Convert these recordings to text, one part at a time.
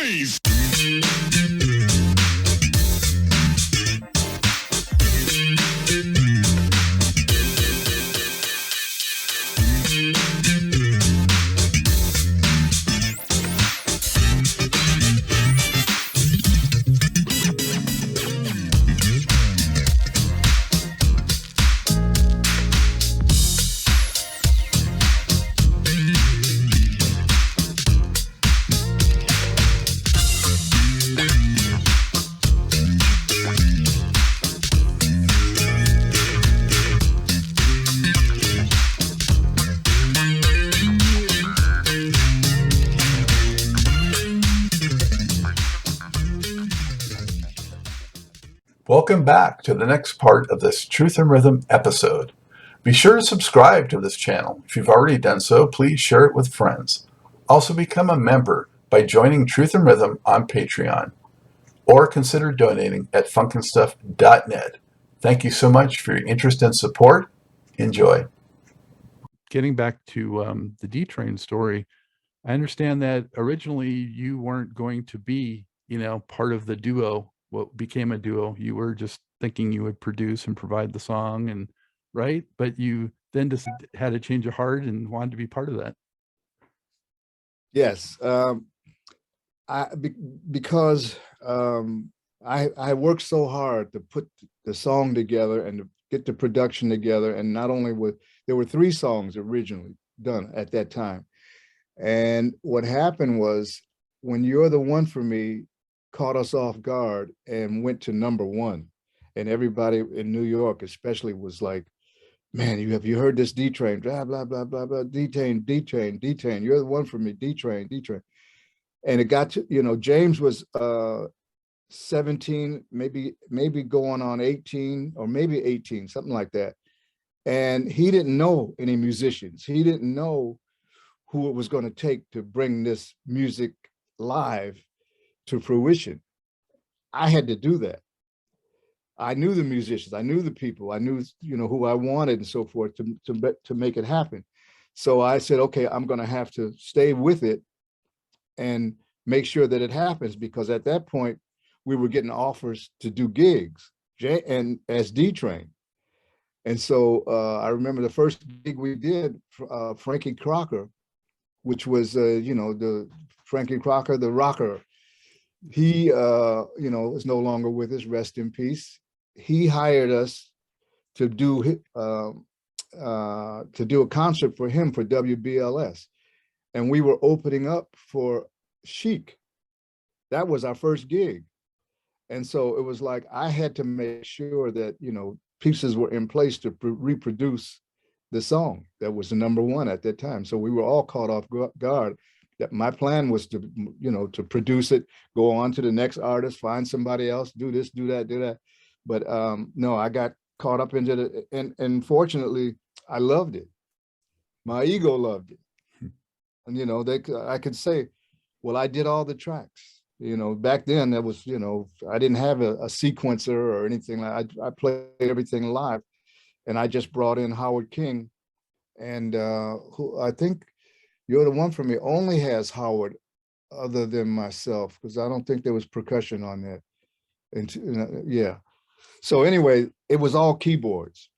bass. Welcome back to the next part of this Truth and Rhythm episode. Be sure to subscribe to this channel. If you've already done so, please share it with friends. Also become a member by joining Truth and Rhythm on Patreon, or consider donating at funknstuff.net. Thank you so much for your interest and support. Enjoy. Getting back to the D-Train story, I understand that originally you weren't going to be, part of the duo, what became a duo. You were just thinking you would produce and provide the song, and right? But you then just had a change of heart and wanted to be part of that. Yes, because I worked so hard to put the song together and to get the production together, and not only there were 3 songs originally done at that time, and what happened was, when You're the One for Me caught us off guard and went to #1, and everybody in New York especially was like, man, have you heard this D-Train, blah blah blah blah blah, D-Train, You're the One for Me, D-Train. And it got to, James was 17, maybe going on 18, or maybe 18, something like that. And he didn't know any musicians. He didn't know who it was going to take to bring this music live to fruition. I had to do that. I knew the musicians, I knew the people, I knew, who I wanted and so forth to make it happen. So I said, okay, I'm going to have to stay with it and make sure that it happens, because at that point we were getting offers to do gigs and as D-Train. And so I remember the first gig we did, Frankie Crocker, which was, the Frankie Crocker, the rocker. He, is no longer with us, rest in peace. He hired us to do a concert for him for WBLS. And we were opening up for Chic. That was our first gig. And so it was like, I had to make sure that, pieces were in place to reproduce the song that was the #1 at that time. So we were all caught off guard. That my plan was to, to produce it, go on to the next artist, find somebody else, do this, do that. But no, I got caught up into it, and fortunately, I loved it. My ego loved it. And, I could say, well, I did all the tracks. Back then there was, I didn't have a sequencer or anything. I played everything live, and I just brought in Howard King, and who I think You're the One for Me only has Howard other than myself, because I don't think there was percussion on that. And yeah. So anyway, it was all keyboards.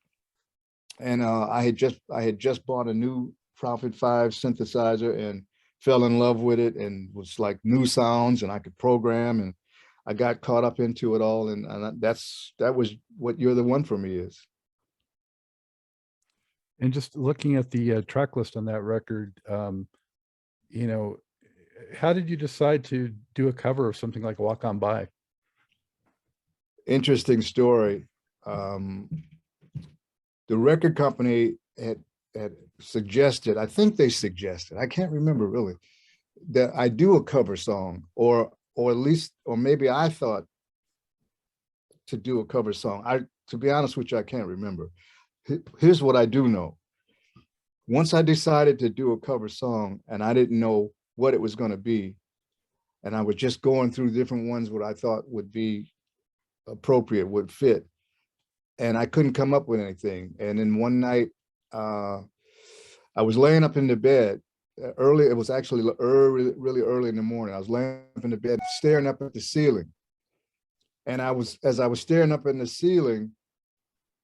And I had just bought a new Prophet 5 synthesizer and fell in love with it, and was like new sounds, and I could program, and I got caught up into it all. And that was what You're the One for Me is. And just looking at the track list on that record, how did you decide to do a cover of something like Walk On By? Interesting story. The record company had suggested, I think they suggested, I can't remember really, that I do a cover song, or at least, or maybe I thought to do a cover song. To be honest with you, I can't remember. Here's what I do know. Once I decided to do a cover song, and I didn't know what it was going to be, and I was just going through different ones what I thought would be appropriate, would fit, and I couldn't come up with anything. And then one night, I was laying up in the bed, early. It was actually early, really early in the morning. I was laying up in the bed, staring up at the ceiling. And as I was staring up in the ceiling,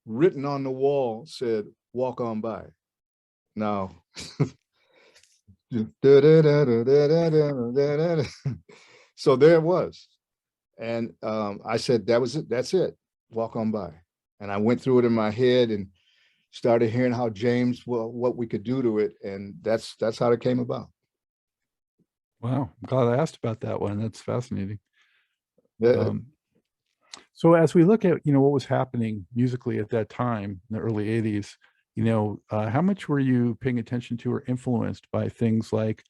written on the wall said, "Walk on by." Now, so there it was. And I said, that was it. That's it. Walk on by. And I went through it in my head and started hearing how James, well, what we could do to it. And that's how it came about. Wow, I'm glad I asked about that one. That's fascinating. Yeah. So as we look at, what was happening musically at that time in the early 80s, how much were you paying attention to or influenced by things like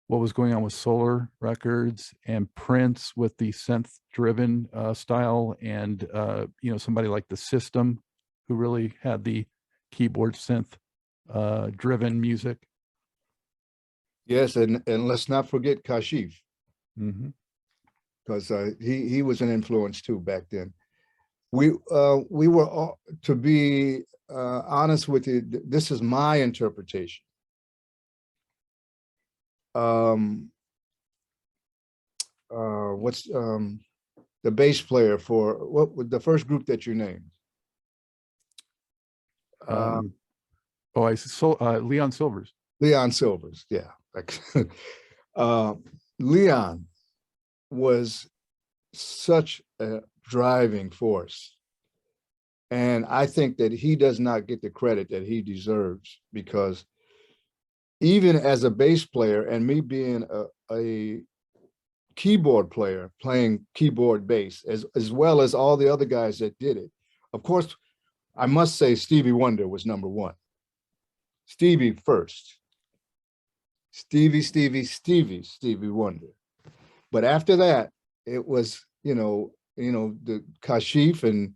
what was going on with Solar Records and Prince with the synth-driven style, and somebody like The System, who really had the keyboard synth driven music? Yes, and let's not forget Kashif, Mm-hmm. because he was an influence too back then. We were all, to be honest with you, this is my interpretation. What's the bass player for what was the first group that you named? I saw Leon Silvers. Leon Silvers, yeah. Leon was such a driving force. And I think that he does not get the credit that he deserves, because even as a bass player, and me being a keyboard player, playing keyboard bass, as well as all the other guys that did it, of course, I must say Stevie Wonder was number one. Stevie first. Stevie Wonder. But after that, it was, the Kashif and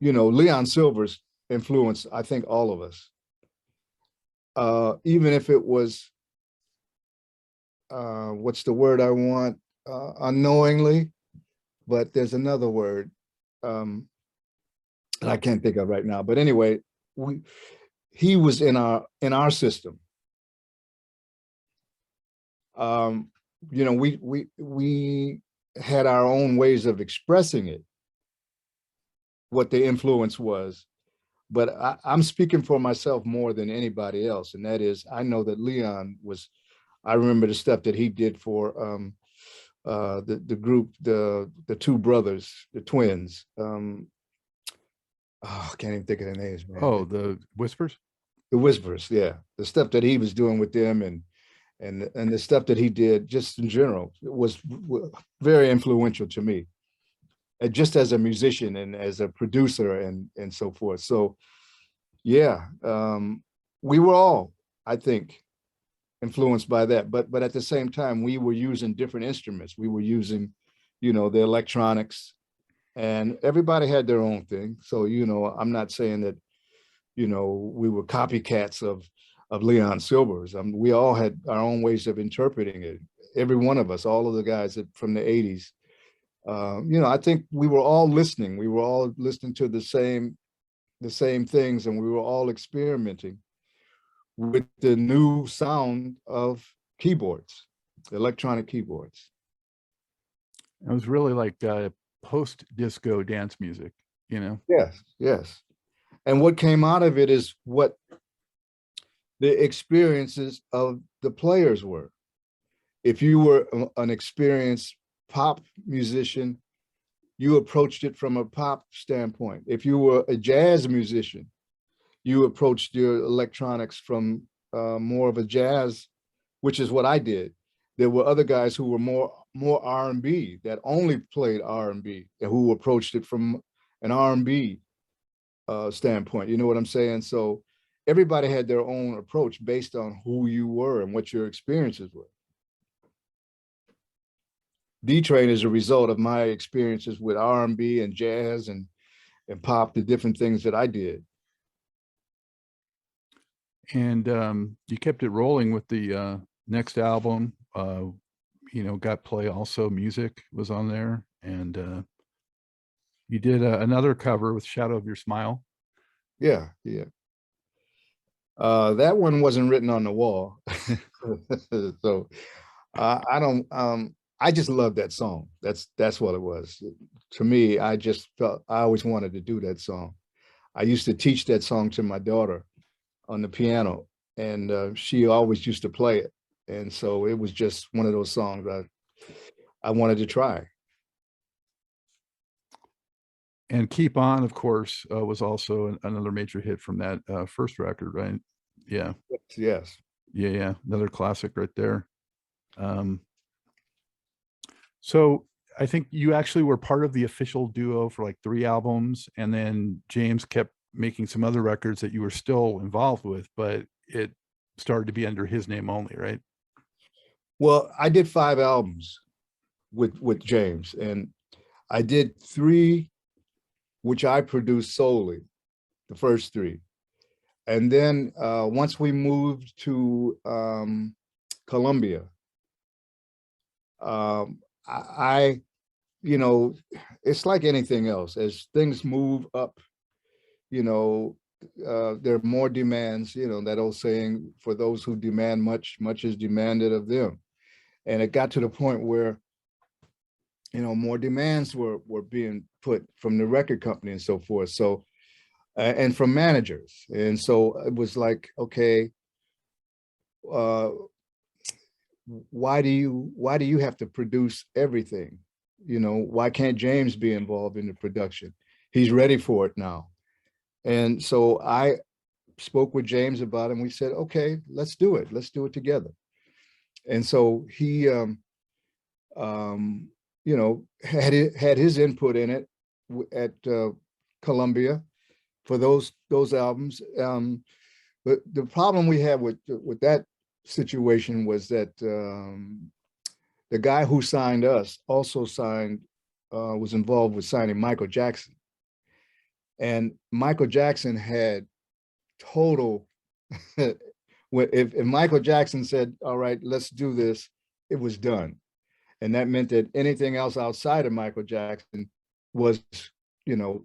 Leon Silvers influenced, I think, all of us. Even if it was, what's the word I want? Unknowingly, but there's another word that I can't think of right now. But anyway, he was in our system. We had our own ways of expressing it, what the influence was. But I'm speaking for myself more than anybody else. And that is, I know that Leon was, I remember the stuff that he did for the group, the two brothers, the twins. I can't even think of their names, man. Oh, the Whispers? The Whispers, yeah. The stuff that he was doing with them, and the stuff that he did just in general was very influential to me, and just as a musician and as a producer and so forth. So yeah, we were all, I think, influenced by that, but at the same time, we were using different instruments. We were using, the electronics, and everybody had their own thing. So, I'm not saying that, we were copycats of Leon Silvers. We all had our own ways of interpreting it. Every one of us, all of the guys from the 80s, I think we were all listening. We were all listening to the same things, and we were all experimenting with the new sound of keyboards, electronic keyboards. It was really like post-disco dance music, Yes. And what came out of it is what the experiences of the players were. If you were an experienced pop musician, you approached it from a pop standpoint. If you were a jazz musician, you approached your electronics from more of a jazz, which is what I did. There were other guys who were more R&B, that only played R&B, and who approached it from an R&B standpoint. You know what I'm saying? So everybody had their own approach based on who you were and what your experiences were. D-Train is a result of my experiences with R&B and jazz and pop, the different things that I did. And you kept it rolling with the next album. Got Play Also Music was on there, and you did another cover with Shadow of Your Smile. Yeah. That one wasn't written on the wall. So I don't, I just love that song. That's what it was. To me, I just felt I always wanted to do that song. I used to teach that song to my daughter on the piano, and she always used to play it. And so it was just one of those songs I wanted to try. And Keep On, of course, was also another major hit from that first record, right? Yeah. Yes. Yeah. Another classic right there. So I think you actually were part of the official duo for like 3 albums, and then James kept making some other records that you were still involved with, but it started to be under his name only, right? Well, I did 5 albums with James, and I did 3 which I produced solely, the first 3. And then once we moved to Columbia, I, you know, it's like anything else. As things move up, you know, there are more demands, you know, that old saying, for those who demand much, much is demanded of them. And it got to the point where, you know, more demands were being put from the record company and so forth. So, and from managers. And so it was like, okay, why do you have to produce everything? You know, why can't James be involved in the production? He's ready for it now. And so I spoke with James about it, and we said, okay, let's do it. Let's do it together. And so he, you know, had his input in it at Columbia for those albums. But the problem we had with that situation was that the guy who signed us also was involved with signing Michael Jackson. And Michael Jackson had total, if Michael Jackson said, all right, let's do this, it was done. And that meant that anything else outside of Michael Jackson was, you know,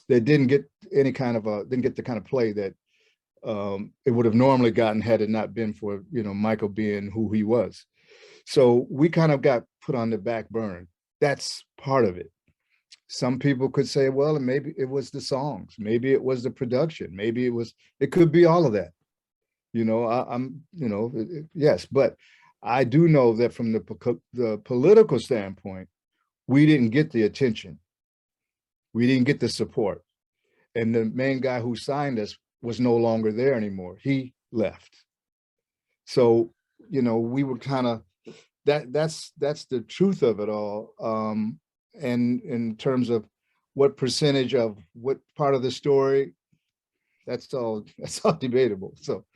they didn't get the kind of play that it would have normally gotten had it not been for, you know, Michael being who he was. So we kind of got put on the back burner. That's part of it. Some people could say, well, maybe it was the songs, maybe it was the production, maybe it could be all of that. You know, I'm, you know, yes, but I do know that from the political standpoint, we didn't get the attention. We didn't get the support. And the main guy who signed us was no longer there anymore. He left. So, you know, we were kind of, that's the truth of it all. And in terms of what percentage of what part of the story, that's all debatable. So,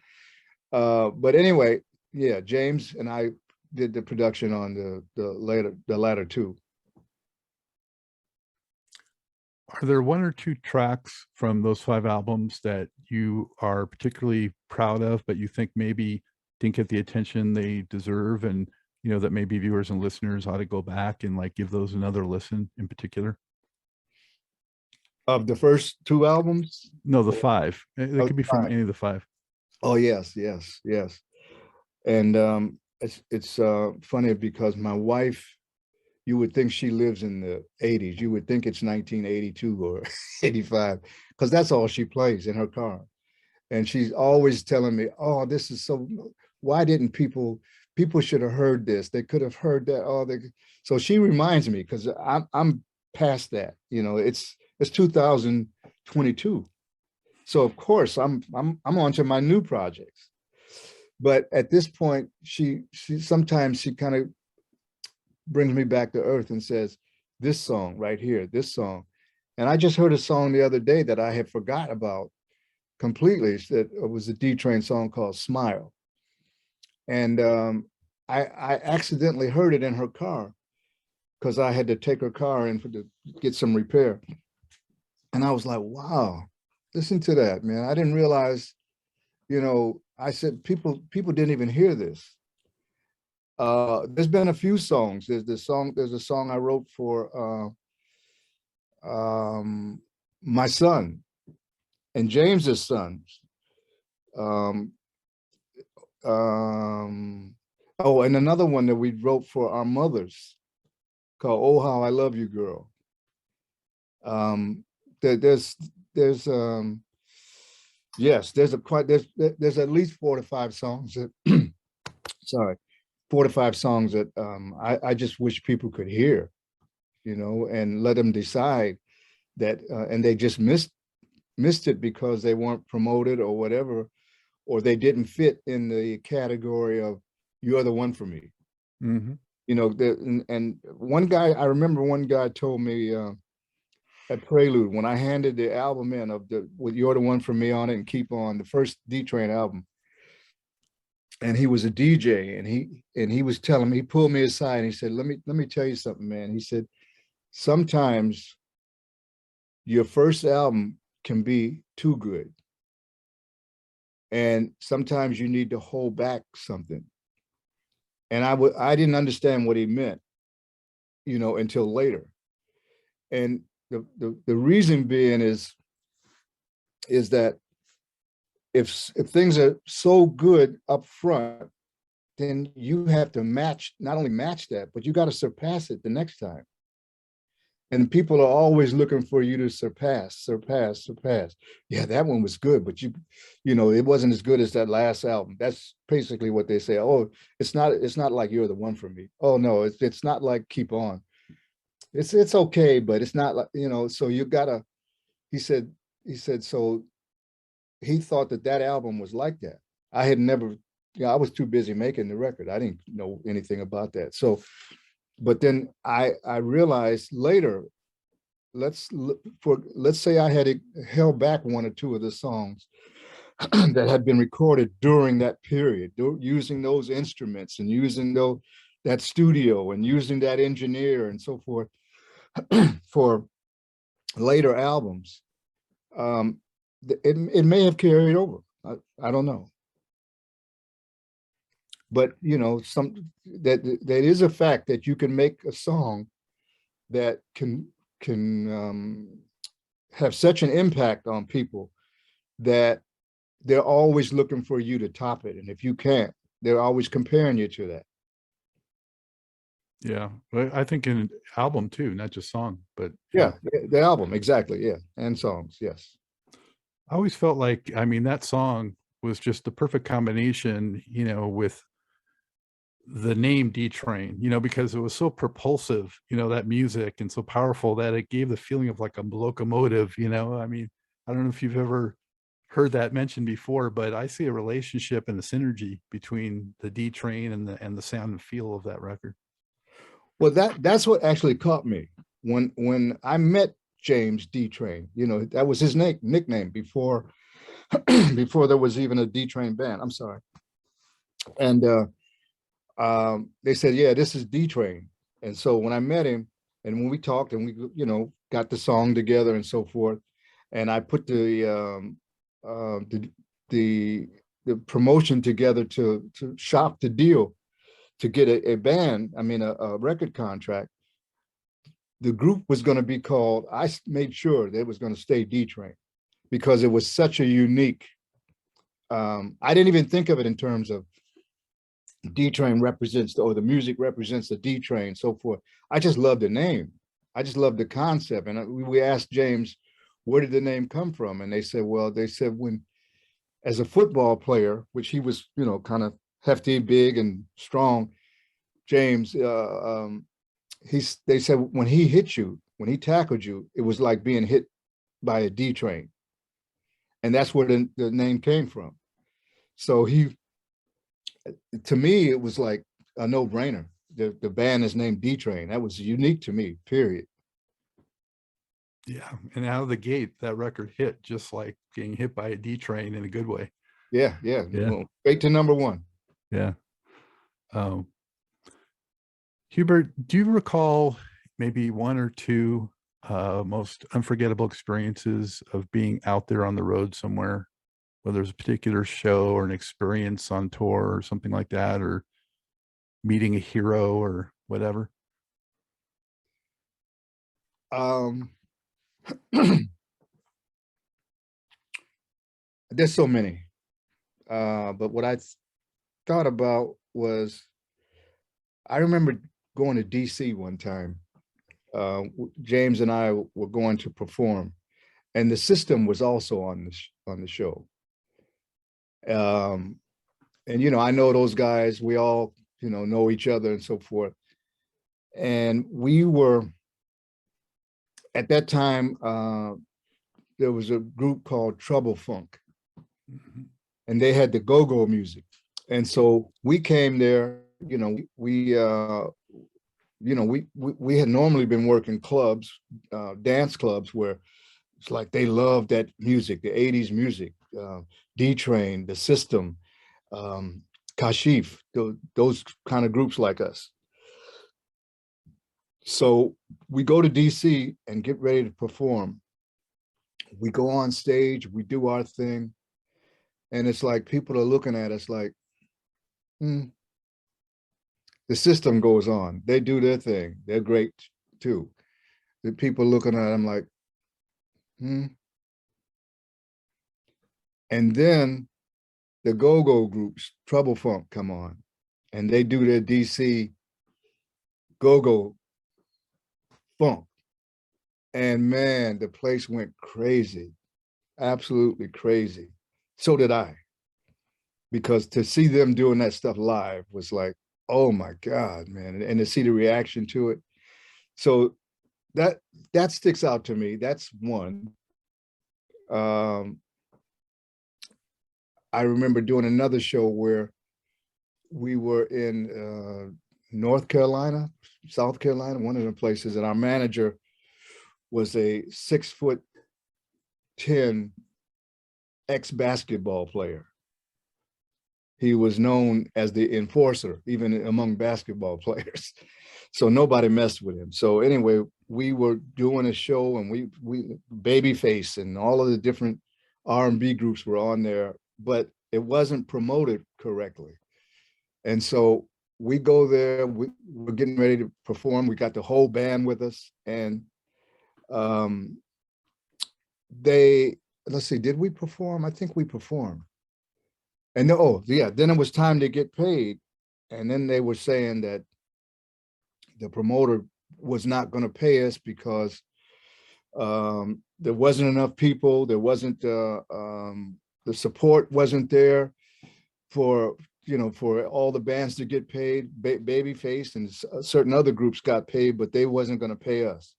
but anyway, yeah, James and I did the production on the latter 2. Are there 1 or 2 tracks from those 5 albums that you are particularly proud of, but you think maybe didn't get the attention they deserve, and you know that maybe viewers and listeners ought to go back and like give those another listen in particular? Of the first 2 albums? No, the 5. It could be from any of the 5. Oh, yes. And it's funny because my wife, you would think she lives in the 80s. You would think it's 1982 or 85, because that's all she plays in her car. And she's always telling me, oh, this is so, why didn't people should have heard this. They could have heard that. Oh, so she reminds me, because I'm past that. You know, it's 2022. So of course I'm on to my new projects. But at this point, she sometimes she kind of brings me back to earth and says, this song right here, this song. And I just heard a song the other day that I had forgot about completely. It was a D-Train song called Smile. And I accidentally heard it in her car because I had to take her car in to get some repair. And I was like, wow, listen to that, man. I didn't realize, you know, I said, people didn't even hear this. There's been a few songs. There's a song I wrote for my son and James's son. Um, oh, and another one that we wrote for our mothers called "Oh How I Love You, Girl." There's yes, there's at least 4 to 5 songs that sorry, 4 to 5 songs that I just wish people could hear, and let them decide that, and they just missed it because they weren't promoted or whatever, or they didn't fit in the category of "You're the One for Me." Mm-hmm. And one guy, I remember one guy told me at Prelude, when I handed the album in with "You're the One for Me" on it and "Keep On," the first D-Train album, and he was a DJ, and he was telling me, he pulled me aside and he said, let me tell you something, man. He said, sometimes your first album can be too good, and sometimes you need to hold back something. And I didn't understand what he meant, until later. And the reason being is that if things are so good up front, then you have to not only match that, but you got to surpass it the next time. And people are always looking for you to surpass. Yeah, that one was good, but it wasn't as good as that last album. That's basically what they say. Oh, it's not like "You're the One for Me." Oh no, it's not like "Keep On." It's okay, but it's not like, so you gotta, he said, so he thought that album was like that. I had never, I was too busy making the record. I didn't know anything about that. So, but then I realized later, let's say I had held back 1 or 2 of the songs that had been recorded during that period, using those instruments and using that studio and using that engineer and so forth for later albums. It may have carried over. I don't know. But that is a fact that you can make a song that can have such an impact on people that they're always looking for you to top it. And if you can't, they're always comparing you to that. Yeah, well, I think in an album too, not just song, but yeah, the album, exactly, yeah, and songs, yes. I always felt like, I mean, that song was just the perfect combination, with the name D-Train, because it was so propulsive, that music, and so powerful that it gave the feeling of like a locomotive, I mean, I don't know if you've ever heard that mentioned before, but I see a relationship and the synergy between the D-Train and the sound and feel of that record. Well, that's what actually caught me when I met James D-Train. That was his nickname before before there was even a D-Train band. I'm sorry. And they said, yeah, this is D-Train. And so when I met him and when we talked and we, got the song together and so forth, and I put the promotion together to shop the deal to get a band, a record contract, the group was going to be called, I made sure that it was going to stay D-Train because it was such a unique, I didn't even think of it in terms of D-Train represents, or the music represents the D-Train, so forth. I just love the name. I just love the concept. And we asked James, where did the name come from? And they said, when, as a football player, which he was, kind of hefty, big and strong, James, they said when he hit you, when he tackled you, it was like being hit by a D-Train. And that's where the name came from. So to me, it was like a no-brainer. The band is named D-Train. That was unique to me, period. Yeah, and out of the gate, that record hit just like getting hit by a D-Train in a good way. Yeah. Well, straight to #1. Yeah. Hubert, do you recall maybe 1 or 2 most unforgettable experiences of being out there on the road somewhere, whether it's a particular show or an experience on tour or something like that, or meeting a hero or whatever? There's so many. But what I thought about was, I remember going to DC one time. James and I were going to perform, and the System was also on the show. And I know those guys. We all know each other and so forth. And we were at that time. There was a group called Trouble Funk, and they had the go-go music. And so we came there. We had normally been working clubs, dance clubs, where it's like they loved that music, the 80s music, D-Train, the System, Kashif, those kind of groups like us. So we go to DC and get ready to perform. We go on stage, we do our thing, and it's like people are looking at us like, The System goes on. They do their thing. They're great too. The people looking at them like, And then the go-go groups, Trouble Funk, come on, and they do their DC go-go funk. And man, the place went crazy, absolutely crazy. So did I, because to see them doing that stuff live was like, oh my God, man. And to see the reaction to it. So that sticks out to me. That's one. I remember doing another show where we were in North Carolina, South Carolina, one of the places, and our manager was a 6'10" ex-basketball player. He was known as the enforcer, even among basketball players. So nobody messed with him. So anyway, we were doing a show, and we Babyface and all of the different R&B groups were on there, but it wasn't promoted correctly. And so we go there, we're getting ready to perform. We got the whole band with us, and let's see, did we perform? I think we performed. And then it was time to get paid. And then they were saying that the promoter was not going to pay us because there wasn't enough people. There wasn't the support wasn't there for all the bands to get paid. Babyface and certain other groups got paid, but they wasn't going to pay us.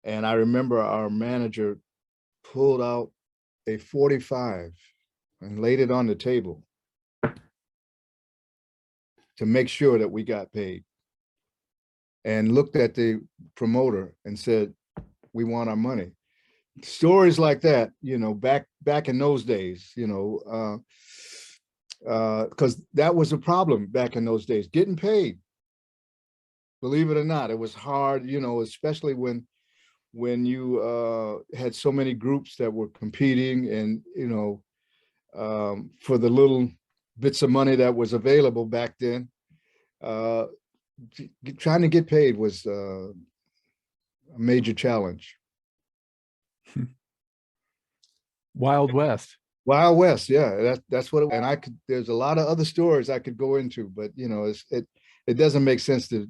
And I remember our manager pulled out a 45 and laid it on the table to make sure that we got paid, and looked at the promoter and said, we want our money. Stories like that, back in those days, because that was a problem back in those days, getting paid. Believe it or not, it was hard, especially when you had so many groups that were competing, and for the little bits of money that was available back then, trying to get paid was a major challenge. Wild West. Wild West, yeah, that's what. And there's a lot of other stories I could go into, but it doesn't make sense to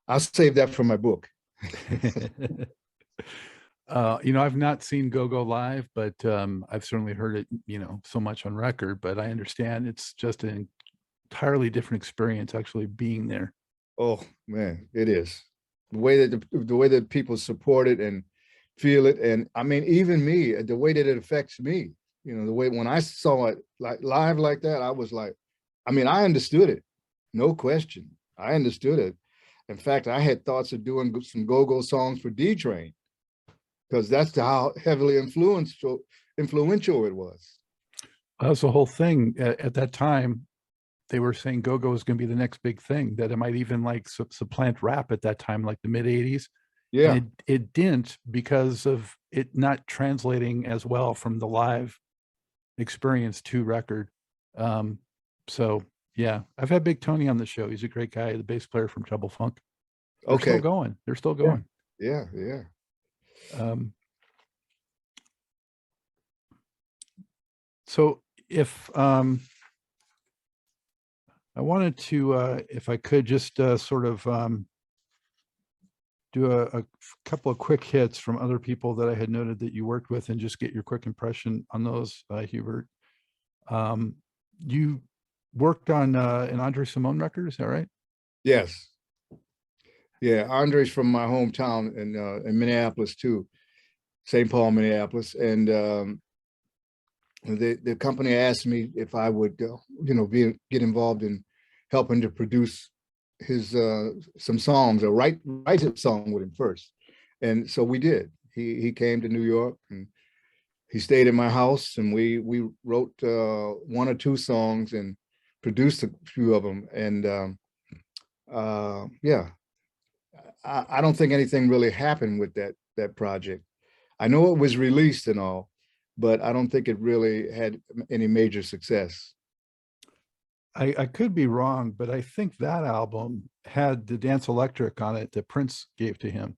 I'll save that for my book. I've not seen Go-Go live, but I've certainly heard it, so much on record, but I understand it's just an entirely different experience actually being there. Oh man, it is. The way that people support it and feel it. And I mean, even me, the way that it affects me, the way when I saw it like live like that, I was like, I understood it. No question. I understood it. In fact, I had thoughts of doing some go-go songs for D-Train, because that's how heavily influential it was. That's the whole thing. At that time, they were saying go-go is going to be the next big thing, that it might even like supplant rap at that time, like the mid 80s. Yeah. And it didn't, because of it not translating as well from the live experience to record. So yeah, I've had Big Tony on the show. He's a great guy, the bass player from Trouble Funk. They're still going. They're still going. Yeah. So if I wanted to, if I could just sort of do a couple of quick hits from other people that I had noted that you worked with and just get your quick impression on those, Hubert. You worked on an Andre Cymone record, is that right? Yes. Yeah, Andre's from my hometown in Minneapolis too, St. Paul, Minneapolis, and the company asked me if I would, get involved in helping to produce his some songs or write a song with him first, and so we did. He came to New York and he stayed in my house, and we wrote one or two songs and produced a few of them, and yeah. I don't think anything really happened with that project. I know it was released and all, but I don't think it really had any major success. I could be wrong, but I think that album had the Dance Electric on it that Prince gave to him.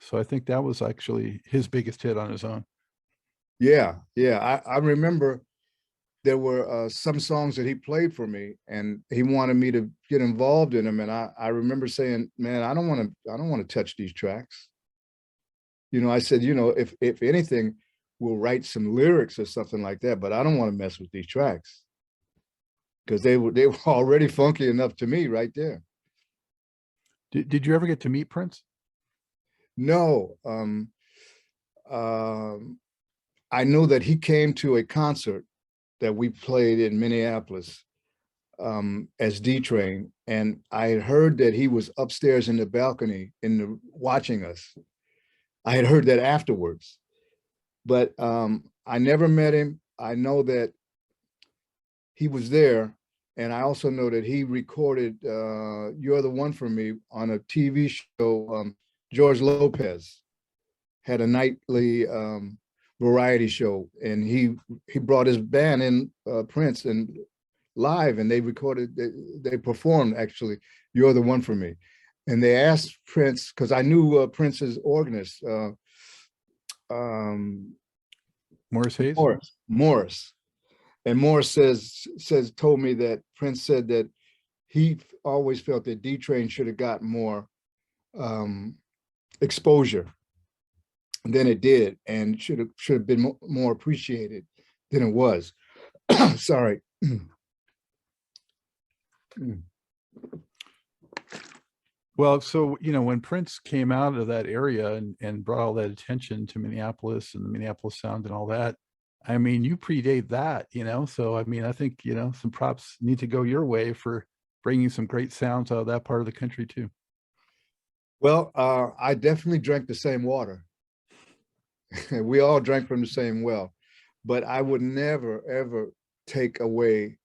So I think that was actually his biggest hit on his own. Yeah, yeah. I remember there were some songs that he played for me, and he wanted me to get involved in them. And I remember saying, man, I don't want to touch these tracks. I said, if anything, we'll write some lyrics or something like that, but I don't want to mess with these tracks because they were already funky enough to me right there. Did you ever get to meet Prince? No. I know that he came to a concert that we played in Minneapolis as D-Train, and I had heard that he was upstairs in the balcony watching us. I had heard that afterwards, but I never met him. I know that he was there, and I also know that he recorded "You're the One for Me" on a TV show. George Lopez had a nightly variety show, and he brought his band in, Prince, and live, and they recorded, they performed actually "You're the One for Me." And they asked Prince, because I knew Prince's organist, Morris Hayes? Morris. And Morris told me that Prince said that he always felt that D-Train should have got more exposure than it did, and should have been more appreciated than it was. Sorry. Well, so, when Prince came out of that area and brought all that attention to Minneapolis and the Minneapolis sound and all that, I mean, you predate that, so, I mean, I think, some props need to go your way for bringing some great sounds out of that part of the country too. Well, I definitely drank the same water. We all drank from the same well, but I would never, ever take away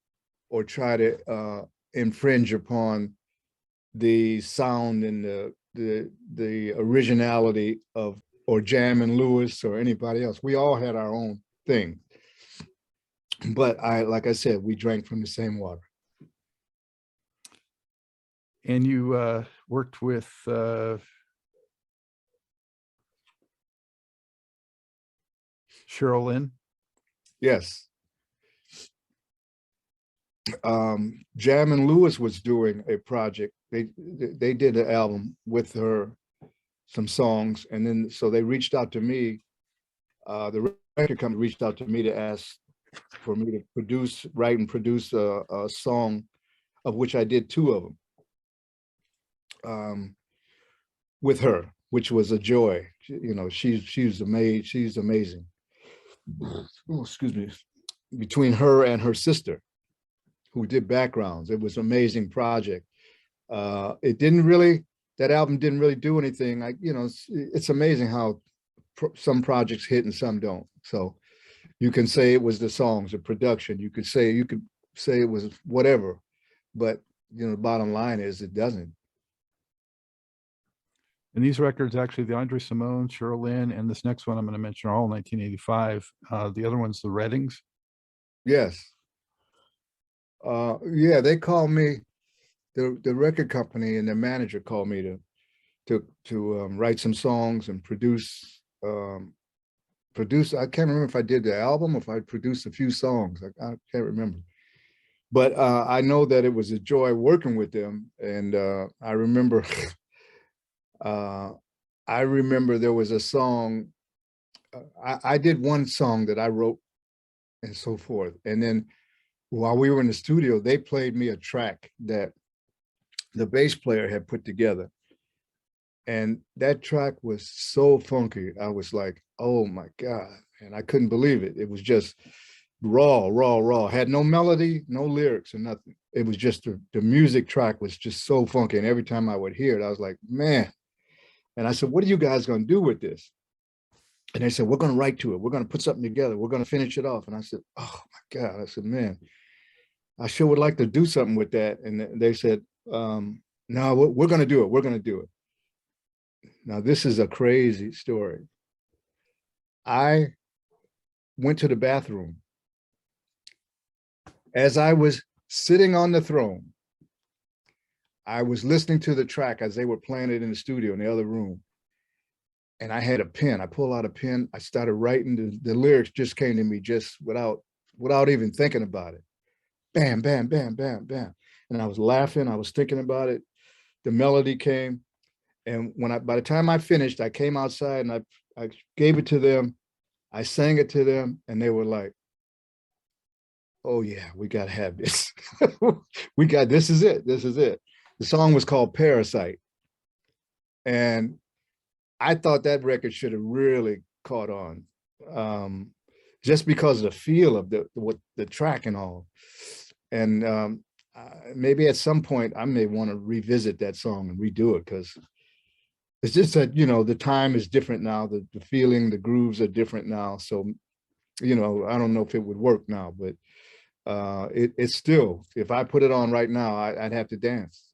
or try to infringe upon the sound and the originality of Jam and Lewis or anybody else. We all had our own thing, but like I said, we drank from the same water. And you worked with Cheryl Lynn? Yes. Jam and Lewis was doing a project. They did an album with her, some songs, and then so they reached out to me. The record company reached out to me to ask for me to write and produce a song, of which I did two of them with her, which was a joy. She's amazing. Oh, excuse me. Between her and her sister, who did backgrounds, it was an amazing project. That album didn't really do anything. It's amazing how some projects hit and some don't. So you can say it was the songs, the production. You could say it was whatever, but the bottom line is it doesn't. And these records, actually, the Andre Cymone, Cheryl Lynn, and this next one I'm going to mention are all 1985. The other one's the Reddings. Yes. Yeah, they called me, the record company and their manager called me to write some songs and produce produced, I can't remember if I did the album or if I produced a few songs. I can't remember. But I know that it was a joy working with them. And I remember there was a song, I did one song that I wrote and so forth. And then while we were in the studio, they played me a track that the bass player had put together. And that track was so funky. I was like, oh my God. And I couldn't believe it. It was just raw. Had no melody, no lyrics or nothing. It was just the music track was just so funky. And every time I would hear it, I was like, man. And I said, what are you guys going to do with this? And they said, we're going to write to it. We're going to put something together. We're going to finish it off. And I said, oh my God. I said, man, I sure would like to do something with that. And they said, no, we're going to do it. We're going to do it. Now, this is a crazy story. I went to the bathroom. As I was sitting on the throne, I was listening to the track as they were playing it in the studio in the other room. And I had a pen. I pulled out a pen. I started writing. The lyrics just came to me just without even thinking about it. Bam, bam, bam, bam, bam. And I was laughing. I was thinking about it. The melody came. And by the time I finished, I came outside and I gave it to them. I sang it to them and they were like, oh yeah, we got to have this. This is it. This is it. The song was called Parasite. And I thought that record should have really caught on, just because of the feel of the track and all. And maybe at some point I may want to revisit that song and redo it, because it's just that, the time is different now. The feeling, the grooves are different now. So, I don't know if it would work now, but it's still, if I put it on right now, I'd have to dance.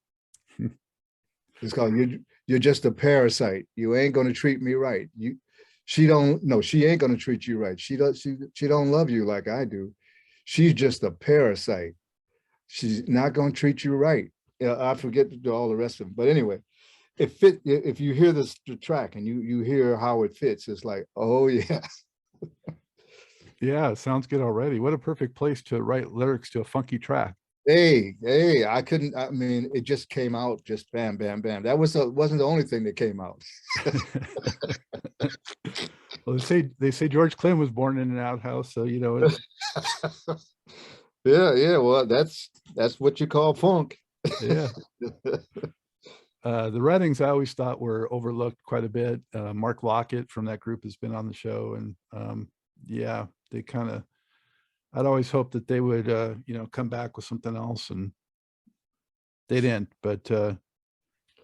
It's called You're Just a Parasite. You ain't gonna treat me right. She ain't gonna treat you right. She don't love you like I do. She's just a parasite. She's not gonna treat you right. I forget to do all the rest of them. But anyway, if you hear the track and you hear how it fits, it's like, oh yeah. Yeah, sounds good already. What a perfect place to write lyrics to a funky track. Hey, I mean, it just came out, just bam, bam, bam. That wasn't the only thing that came out. Well, they say George Clinton was born in an outhouse, so it's yeah. Well, that's what you call funk. yeah. The Reddings I always thought were overlooked quite a bit. Mark Lockett from that group has been on the show, and yeah, they kind of, I'd always hoped that they would, come back with something else, and they didn't. But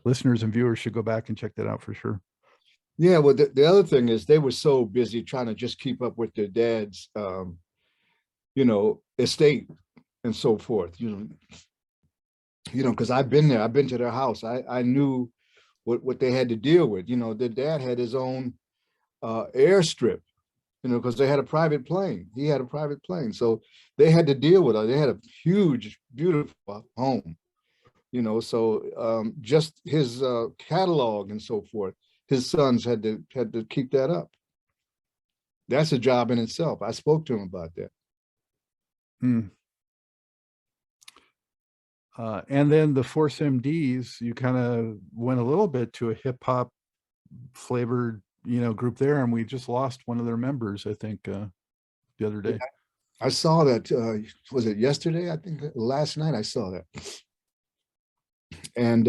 listeners and viewers should go back and check that out for sure. Yeah, well, the other thing is they were so busy trying to just keep up with their dad's, estate and so forth. Because I've been there. I've been to their house. I knew what they had to deal with. Their dad had his own airstrip. Because they had a private plane. He had a private plane. So they had to deal with it. They had a huge, beautiful home, so just his catalog and so forth, his sons had to keep that up. That's a job in itself. I spoke to him about that. And then the Force MDs, you kind of went a little bit to a hip hop flavored group there, and we just lost one of their members, I think, the other day. I saw that. Was it yesterday? I think last night I saw that. And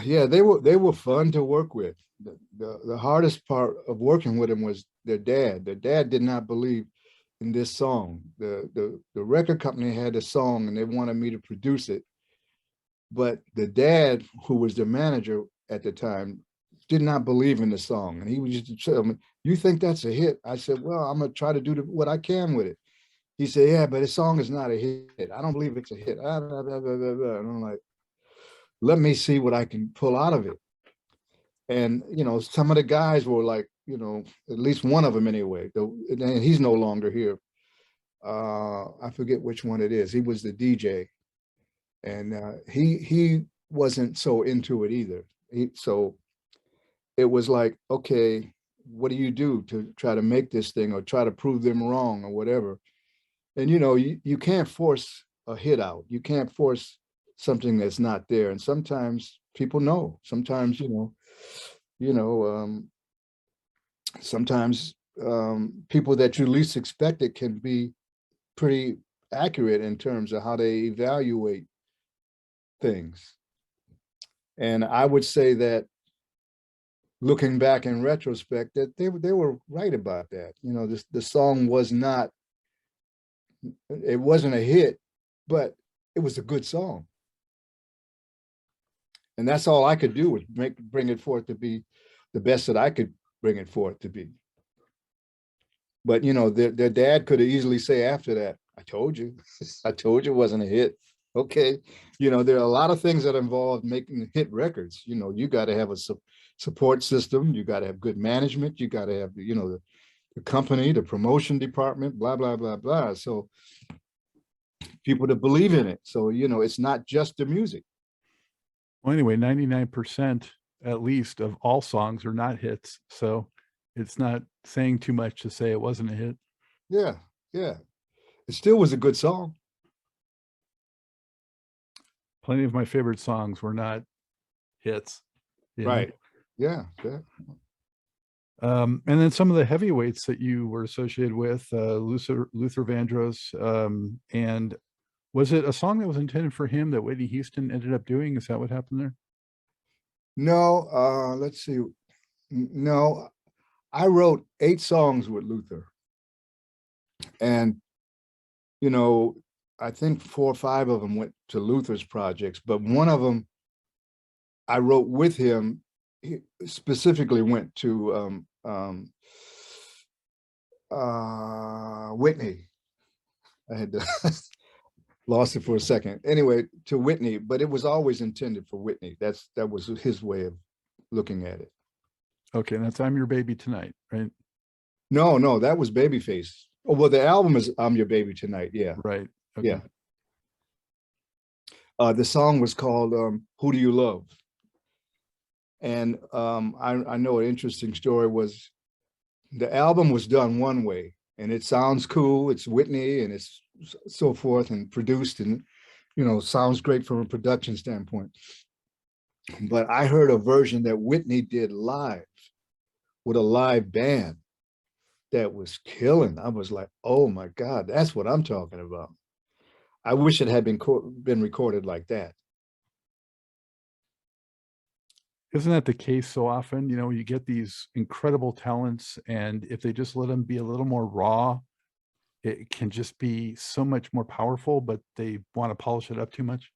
yeah, they were fun to work with. The hardest part of working with them was their dad. Their dad did not believe in this song. The record company had a song and they wanted me to produce it, but the dad, who was the manager at the time, did not believe in the song. And he would just tell me, you think that's a hit? I said, well, I'm gonna try to do what I can with it. He said, yeah, but the song is not a hit. I don't believe it's a hit. And I'm like, let me see what I can pull out of it. And, some of the guys were like, at least one of them anyway, and he's no longer here. I forget which one it is. He was the DJ, and he wasn't so into it either. So it was like, okay, what do you do to try to make this thing or try to prove them wrong or whatever? And you can't force a hit out. You can't force something that's not there. And sometimes people know. Sometimes sometimes people that you least expect it can be pretty accurate in terms of how they evaluate things. And I would say that looking back in retrospect, that they were right about that. The song was not, it wasn't a hit, but it was a good song. And that's all I could do was bring it forth to be the best that I could bring it forth to be. But their dad could have easily say after that, I told you it wasn't a hit. Okay. There are a lot of things that involve making hit records. You got to have a support system. You got to have good management. You got to have, the company, the promotion department, blah, blah, blah, blah. So people to believe in it. So, it's not just the music. Well, anyway, 99% at least of all songs are not hits. So it's not saying too much to say it wasn't a hit. Yeah. Yeah. It still was a good song. Plenty of my favorite songs were not hits. Right. Yeah. And then some of the heavyweights that you were associated with, Luther Vandross, and was it a song that was intended for him that Whitney Houston ended up doing? Is that what happened there? No, let's see. No, I wrote 8 songs with Luther. And, I think 4 or 5 of them went to Luther's projects, but one of them I wrote with him. He specifically went to Whitney. I had to lost it for a second. Anyway, to Whitney, but it was always intended for Whitney. That was his way of looking at it. Okay, that's I'm Your Baby Tonight, right? No, that was Babyface. Oh, well, the album is I'm Your Baby Tonight. Yeah. Right. Okay. Yeah. The song was called Who Do You Love? And I know an interesting story was the album was done one way, and it sounds cool. It's Whitney and it's so forth and produced and, sounds great from a production standpoint. But I heard a version that Whitney did live with a live band that was killing. I was like, oh my God, that's what I'm talking about. I wish it had been recorded like that. Isn't that the case so often? You get these incredible talents, and if they just let them be a little more raw, it can just be so much more powerful, but they want to polish it up too much.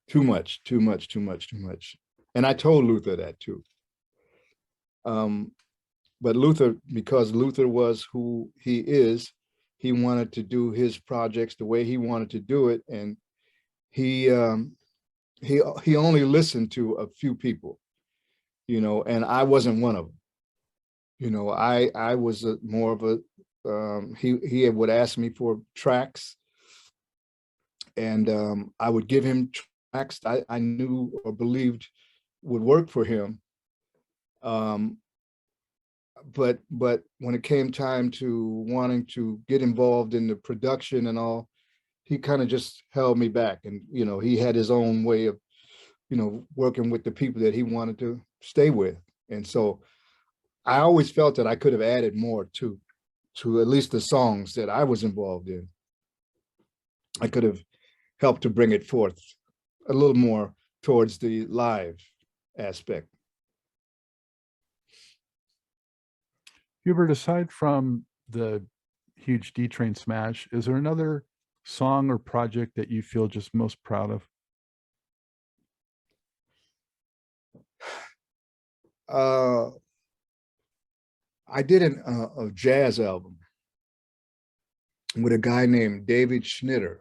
Too much. And I told Luther that too. But Luther, because Luther was who he is, he wanted to do his projects the way he wanted to do it. And he only listened to a few people, and I wasn't one of them. I was more of a, he would ask me for tracks, and I would give him tracks I knew or believed would work for him. But when it came time to wanting to get involved in the production and all, he kind of just held me back. And, he had his own way of, working with the people that he wanted to stay with. And so I always felt that I could have added more to at least the songs that I was involved in. I could have helped to bring it forth a little more towards the live aspect. Hubert, aside from the huge D Train smash, is there another song or project that you feel just most proud of? I did a jazz album with a guy named David Schnitter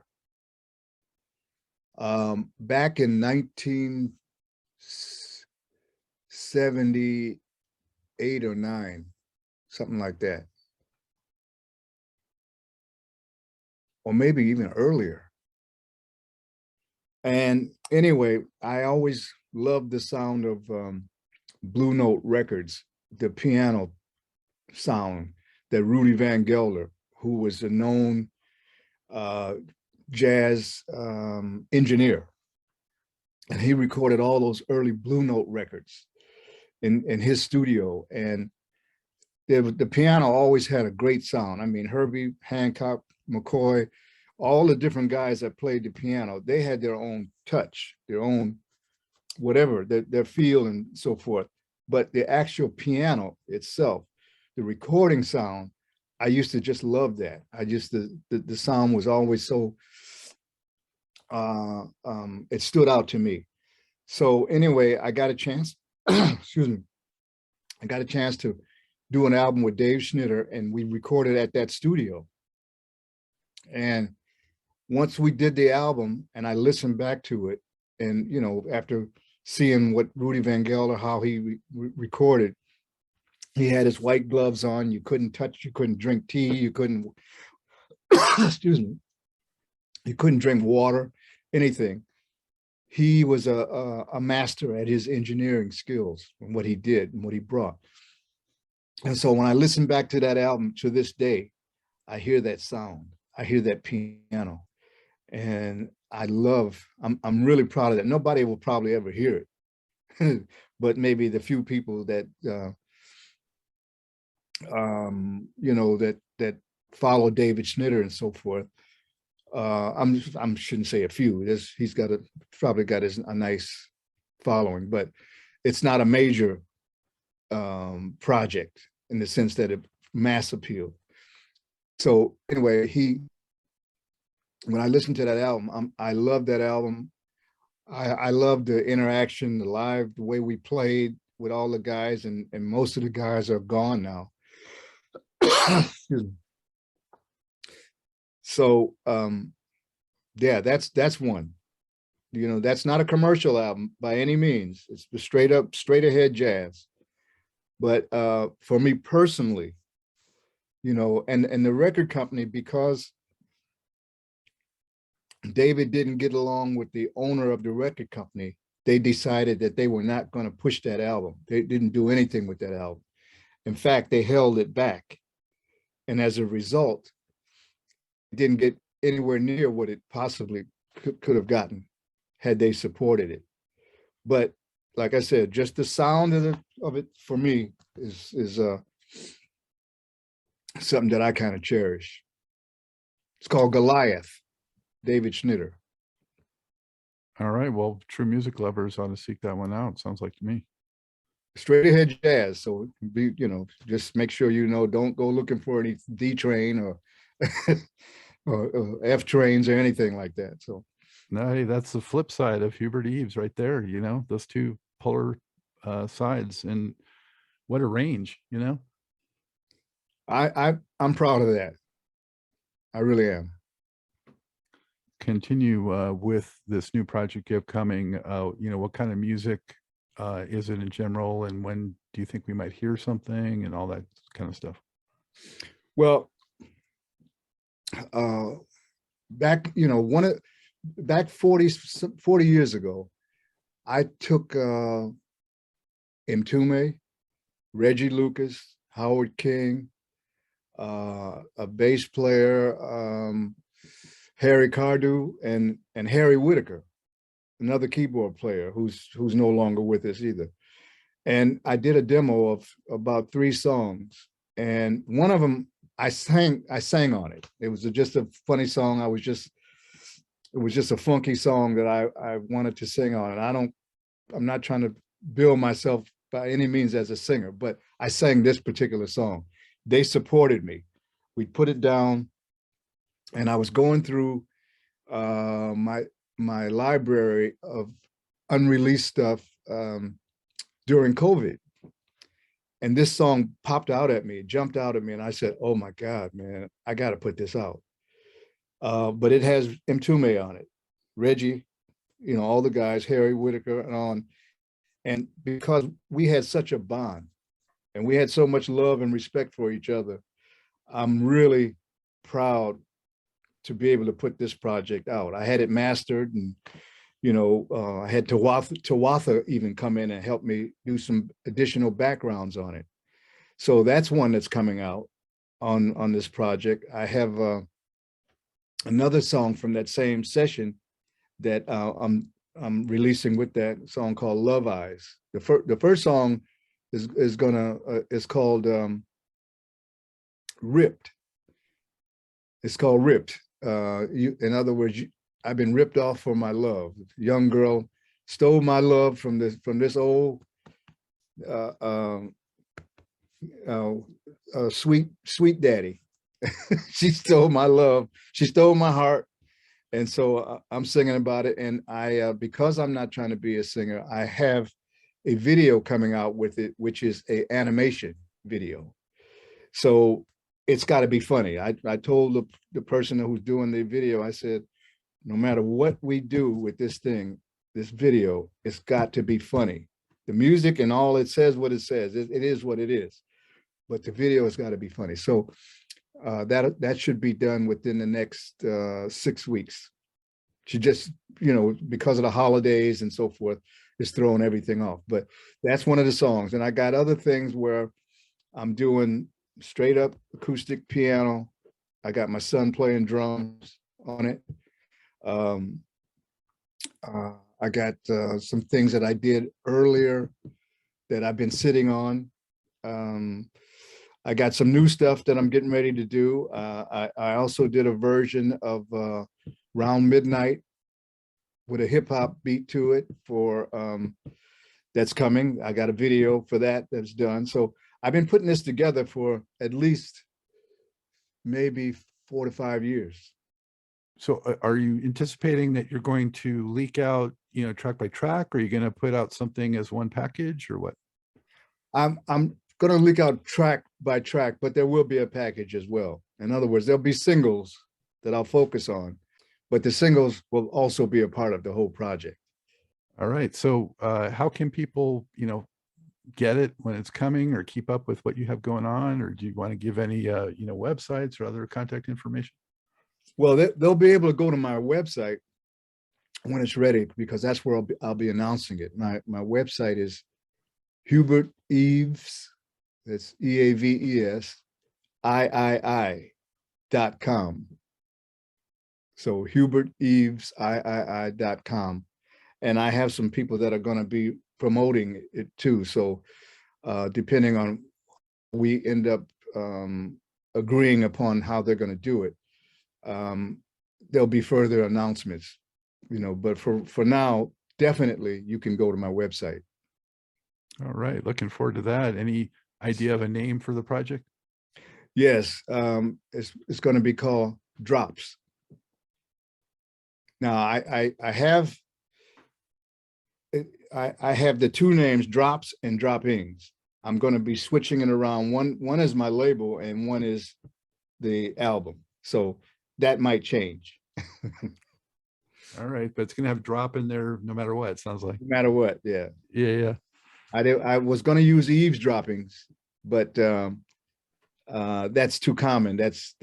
back in 1978 or 9, something like that, or maybe even earlier. And anyway, I always loved the sound of Blue Note Records, the piano sound that Rudy Van Gelder, who was a known jazz engineer, and he recorded all those early Blue Note records in his studio. And the piano always had a great sound. I mean, Herbie Hancock, McCoy, all the different guys that played the piano, they had their own touch, their own whatever, their feel and so forth. But the actual piano itself, the recording sound, I used to just love that. I just, the sound was always so, it stood out to me. So anyway, I got a chance, excuse me, I got a chance to do an album with Dave Schnitter, and we recorded at that studio. And once we did the album and I listened back to it, and, you know, after seeing what Rudy Van Gelder, how he recorded, he had his white gloves on. You couldn't touch, you couldn't drink tea, you couldn't, excuse me, you couldn't drink water, anything. He was a master at his engineering skills and what he did and what he brought. And so when I listen back to that album to this day, I hear that sound, I hear that piano, and I love, I'm really proud of that. Nobody will probably ever hear it, but maybe the few people that, you know, that follow David Schnitter and so forth. I shouldn't say a few. He's got probably got a nice following, but it's not a major project in the sense that it mass appeal. So anyway, when I listened to that album, I love that album. I love the interaction, the live, the way we played with all the guys, and most of the guys are gone now. Excuse me. So yeah, that's one. You know, that's not a commercial album by any means. It's the straight ahead jazz. But for me personally, you know, and the record company, because David didn't get along with the owner of the record company, they decided that they were not going to push that album. They didn't do anything with that album. In fact, they held it back. And as a result, it didn't get anywhere near what it possibly could have gotten had they supported it. But like I said, just the sound of it for me is something that I kind of cherish. It's called Goliath, David Schnitter. All right. Well, true music lovers ought to seek that one out. Sounds like to me. Straight ahead jazz. So be, you know, just make sure, you know, don't go looking for any D train or or F trains or anything like that. So no, hey, that's the flip side of Hubert Eaves right there. You know, those two polar sides, and what a range, you know. I'm proud of that. I really am. Continue with this new project you have coming. You know, what kind of music is it in general, and when do you think we might hear something and all that kind of stuff? Well, back, you know, back 40 years ago, I took Mtume, Reggie Lucas, Howard King, a bass player, Harry Cardew, and Harry Whitaker, another keyboard player who's no longer with us either. And I did a demo of about 3 songs, and one of them I sang on it. It was just a funny song. It was just a funky song that I wanted to sing on. And I'm not trying to bill myself by any means as a singer, but I sang this particular song. They supported me. We put it down, and I was going through my library of unreleased stuff during COVID. And this song popped out at me, jumped out at me, and I said, oh my God, man, I got to put this out. But it has Mtume on it, Reggie, you know, all the guys, Harry Whitaker and on. And because we had such a bond and we had so much love and respect for each other, I'm really proud to be able to put this project out. I had it mastered, and, you know, I had Tawatha even come in and help me do some additional backgrounds on it. So that's one that's coming out on this project. I have another song from that same session that I'm releasing with that song called Love Eyes. The first song is called Ripped. It's called Ripped. In other words, I've been ripped off for my love. Young girl stole my love from this old sweet daddy. She stole my love. She stole my heart. And so I'm singing about it. And I, because I'm not trying to be a singer, I have a video coming out with it, which is a animation video. So it's got to be funny. I told the person who's doing the video, I said, no matter what we do with this thing, this video, it's got to be funny. The music and all, it says what it says. It is what it is. But the video has got to be funny. So that should be done within the next 6 weeks. She just, because of the holidays and so forth, is throwing everything off. But that's one of the songs. And I got other things where I'm doing straight up acoustic piano. I got my son playing drums on it. I got some things that I did earlier that I've been sitting on. I got some new stuff that I'm getting ready to do. I also did a version of Round Midnight with a hip hop beat to it for that's coming. I got a video for that's done. So I've been putting this together for at least maybe 4 to 5 years. So are you anticipating that you're going to leak out, track by track, or are you going to put out something as one package, or what? I'm going to leak out track by track, but there will be a package as well. In other words, there'll be singles that I'll focus on, but the singles will also be a part of the whole project. All right. So how can people, get it when it's coming, or keep up with what you have going on? Or do you want to give any, websites or other contact information? Well, they'll be able to go to my website when it's ready, because that's where I'll be announcing it. My website is Hubert Eaves, that's EAVES, III.com. So Hubert Eaves, III.com. And I have some people that are going to be promoting it too. So depending on, we end up agreeing upon how they're going to do it, there'll be further announcements, but for now, definitely you can go to my website. All right. Looking forward to that. Any idea of a name for the project? Yes. It's going to be called Drops. Now I have the two names, Drops and Droppings. I'm going to be switching it around. One is my label and one is the album. So that might change. All right, but it's going to have drop in there no matter what, it sounds like. No matter what, yeah. Yeah. I was going to use eavesdroppings, but that's too common. That's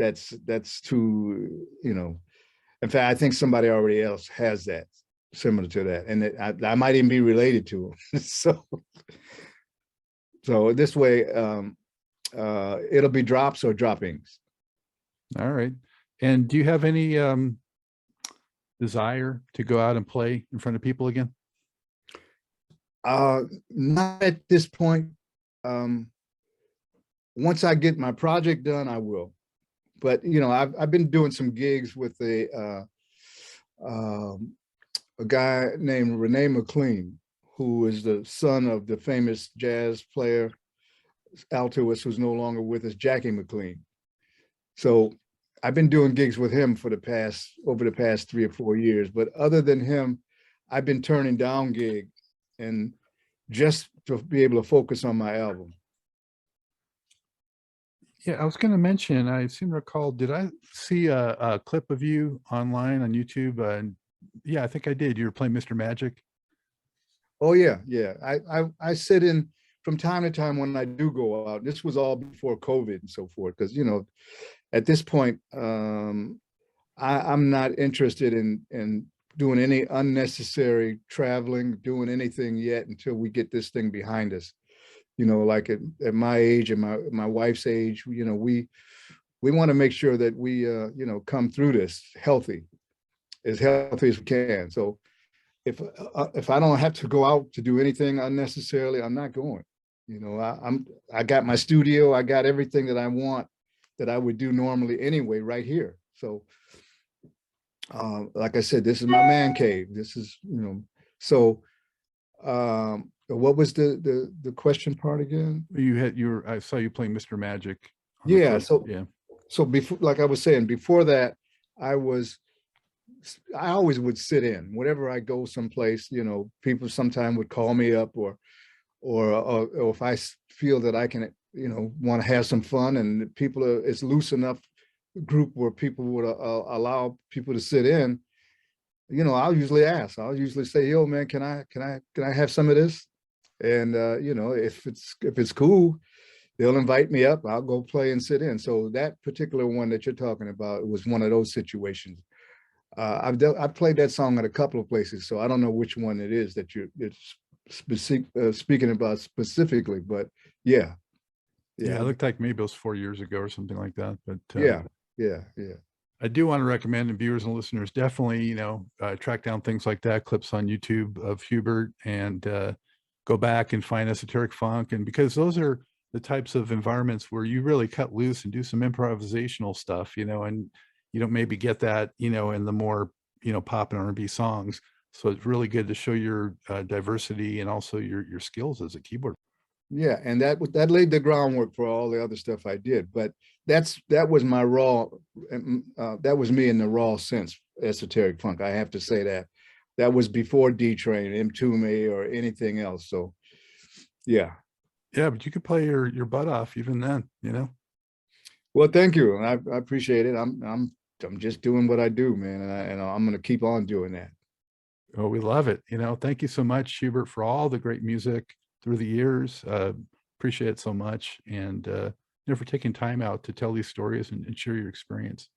too, in fact, I think somebody already else has that, similar to that, and I might even be related to them. So this way, it'll be drops or droppings. All right. And do you have any desire to go out and play in front of people again? Not at this point. Once I get my project done, I will. But I've been doing some gigs with a guy named Renee McLean, who is the son of the famous jazz player, altoist, who's no longer with us, Jackie McLean. So I've been doing gigs with him over the past 3 or 4 years. But other than him, I've been turning down gigs, and just to be able to focus on my album. Yeah, I was going to mention, I seem to recall, did I see a clip of you online on YouTube? Yeah, I think I did. You were playing Mr. Magic. Oh yeah. I sit in from time to time when I do go out. This was all before COVID and so forth, because at this point, I'm not interested in doing any unnecessary traveling, doing anything yet until we get this thing behind us. you know, like at my age and my wife's age, you know, we want to make sure that we, you know, come through this as healthy as we can. So if I don't have to go out to do anything unnecessarily, I'm not going. You know, I got my studio, I got everything that I want that I would do normally anyway, right here. So, like I said, this is my man cave. This is, you know, so what was the question part again? I saw you playing Mr. Magic. Yeah. Yeah. So before, like I was saying, before that, I always would sit in whenever I go someplace, you know, people sometimes would call me up or if I feel that I can, you know, want to have some fun and it's loose enough group where people would allow people to sit in, you know, I'll usually say, yo, man, can I have some of this? And, you know, if it's cool, they'll invite me up, I'll go play and sit in. So that particular one that you're talking about was one of those situations. I've played that song at a couple of places, so I don't know which one it is that you're speaking about specifically, but yeah. It looked like maybe it was 4 years ago or something like that. But yeah. I do want to recommend, and viewers and listeners definitely, you know, track down things like that, clips on YouTube of Hubert, and go back and find Esoteric Funk, and because those are the types of environments where you really cut loose and do some improvisational stuff, you know, and you don't maybe get that, you know, in the more, you know, pop and R&B songs. So it's really good to show your diversity and also your skills as a keyboard. Yeah, and that laid the groundwork for all the other stuff I did. But that was my raw, that was me in the raw sense, Esoteric Funk. I have to say that was before D-Train, Mtume, or anything else. So, yeah. Yeah, but you could play your butt off even then, you know. Well, thank you. I appreciate it. I'm just doing what I do, man, and I'm going to keep on doing that. Oh, we love it. You know, thank you so much, Hubert, for all the great music through the years. Appreciate it so much, and you know, for taking time out to tell these stories and share your experience.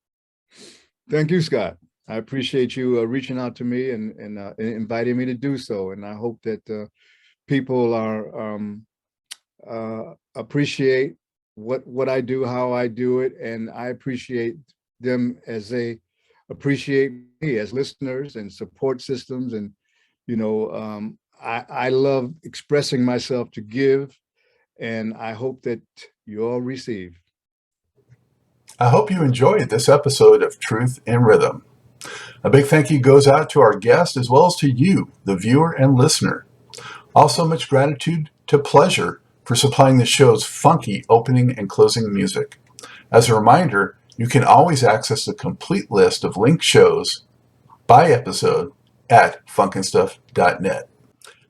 Thank you, Scott. I appreciate you reaching out to me and inviting me to do so, and I hope that people are appreciate what I do, how I do it, and I appreciate them as they appreciate me as listeners and support systems. And you know, I love expressing myself to give, and I hope that you all receive. I hope you enjoyed this episode of Truth in Rhythm. A big thank you goes out to our guest as well as to you, the viewer and listener. Also, much gratitude to Pleasure for supplying the show's funky opening and closing music. As a reminder, you can always access the complete list of linked shows by episode at funkandstuff.net.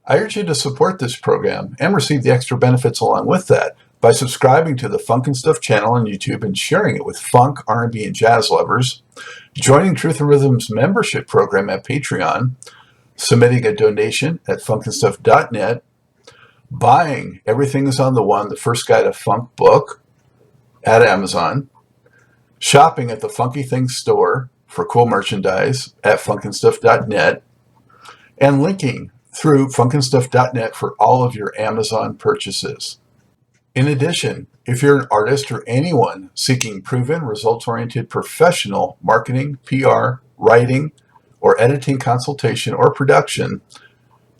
I urge you to support this program and receive the extra benefits along with that by subscribing to the Funk and Stuff channel on YouTube and sharing it with funk, R&B, and jazz lovers, joining Truth and Rhythm's membership program at Patreon, submitting a donation at funkandstuff.net, buying Everything is on the One, the First Guide to Funk book at Amazon, shopping at the Funky Things store for cool merchandise at funkandstuff.net, and linking through funkandstuff.net for all of your Amazon purchases. In addition, if you're an artist or anyone seeking proven, results-oriented professional marketing, PR, writing, or editing consultation or production,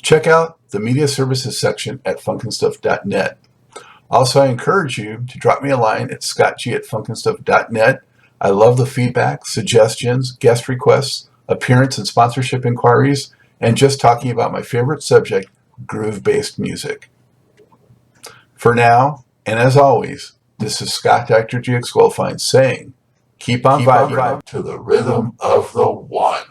check out the media services section at funkandstuff.net. Also, I encourage you to drop me a line at scottg@funkandstuff.net. I love the feedback, suggestions, guest requests, appearance and sponsorship inquiries, and just talking about my favorite subject, groove-based music. For now, and as always, this is Scott Dr. GX Goldfine saying, keep on vibing to the rhythm of the one.